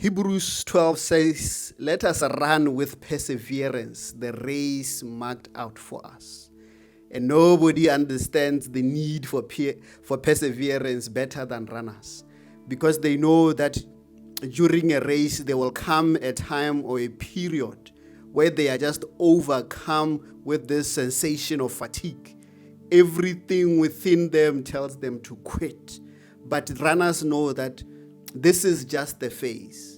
Hebrews 12 says, let us run with perseverance the race marked out for us. And nobody understands the need for perseverance better than runners, because they know that during a race there will come a time or a period where they are just overcome with this sensation of fatigue. Everything within them tells them to quit. But runners know that this is just the phase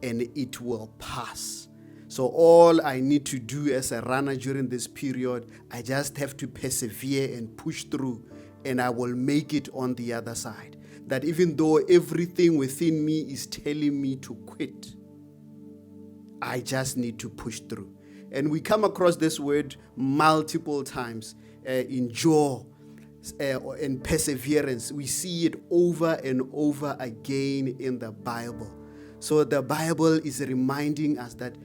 and it will pass. So all I need to do as a runner during this period, I just have to persevere and push through, and I will make it on the other side. That even though everything within me is telling me to quit, I just need to push through. And we come across this word multiple times, endure and perseverance. We see it over and over again in the Bible. So the Bible is reminding us that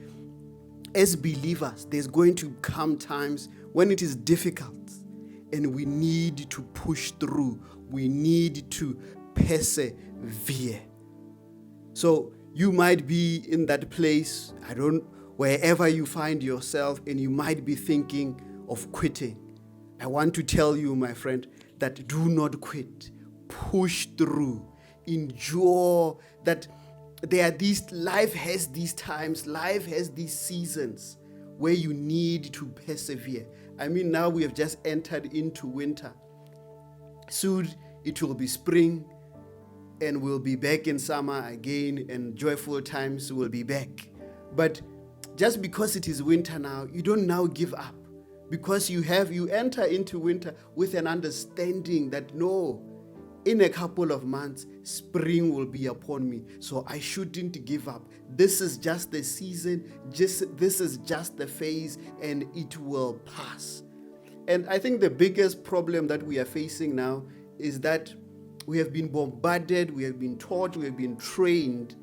as believers, there's going to come times when it is difficult and we need to push through. We need to persevere. So you might be in that place, wherever you find yourself, and you might be thinking of quitting. I want to tell you, my friend, that do not quit. Push through. Endure. That life has these times, life has these seasons where you need to persevere. I mean, now we have just entered into winter. Soon it will be spring, and we'll be back in summer again, and joyful times will be back. But just because it is winter now, you don't now give up, because you enter into winter with an understanding that no, in a couple of months, spring will be upon me. So I shouldn't give up. This is just the season. This is just the phase, and it will pass. And I think the biggest problem that we are facing now is that we have been bombarded, we have been taught, we have been trained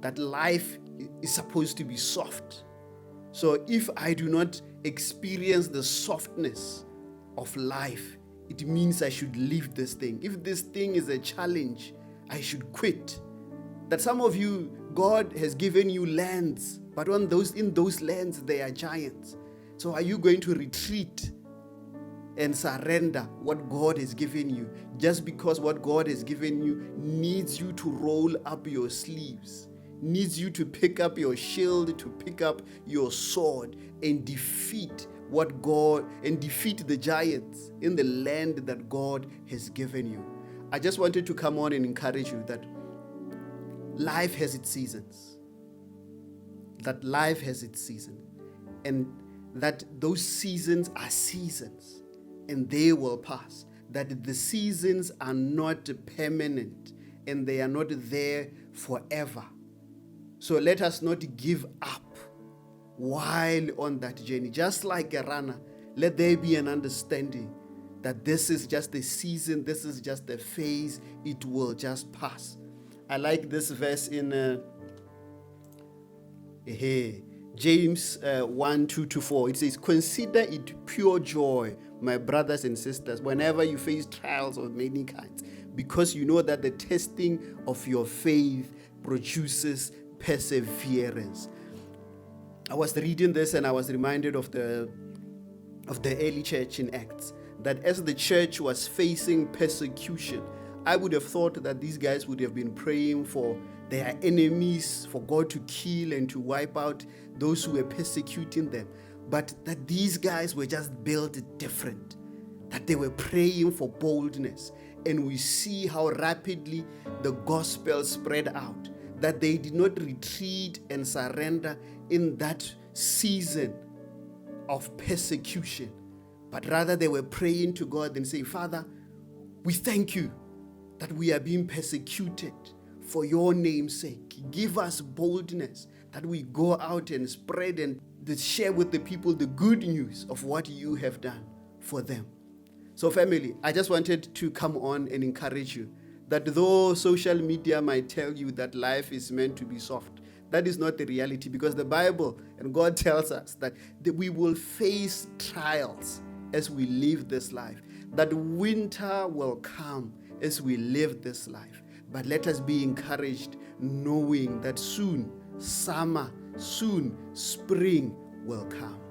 that life is supposed to be soft. So if I do not experience the softness of life, it means I should leave this thing. If this thing is a challenge, I should quit. That some of you, God has given you lands, but in those lands, there are giants. So are you going to retreat and surrender what God has given you just because what God has given you needs you to roll up your sleeves, needs you to pick up your shield, to pick up your sword and defeat the giants in the land that God has given you? I just wanted to come on and encourage you that life has its seasons. And that those seasons are seasons and they will pass. That the seasons are not permanent and they are not there forever. So let us not give up while on that journey. Just like a runner, let there be an understanding that this is just a season, this is just a phase, it will just pass. I like this verse in James 1:2-4. It says, consider it pure joy, my brothers and sisters, whenever you face trials of many kinds, because you know that the testing of your faith produces perseverance. I was reading this and I was reminded of the early church in Acts, that as the church was facing persecution, I would have thought that these guys would have been praying for their enemies, for God to kill and to wipe out those who were persecuting them. But that these guys were just built different, that they were praying for boldness. And we see how rapidly the gospel spread out, that they did not retreat and surrender in that season of persecution, but rather they were praying to God and saying, Father, we thank you that we are being persecuted for your name's sake. Give us boldness that we go out and spread and share with the people the good news of what you have done for them. So family, I just wanted to come on and encourage you that though social media might tell you that life is meant to be soft, that is not the reality, because the Bible and God tells us that we will face trials as we live this life, that winter will come as we live this life. But let us be encouraged knowing that soon summer, soon spring will come.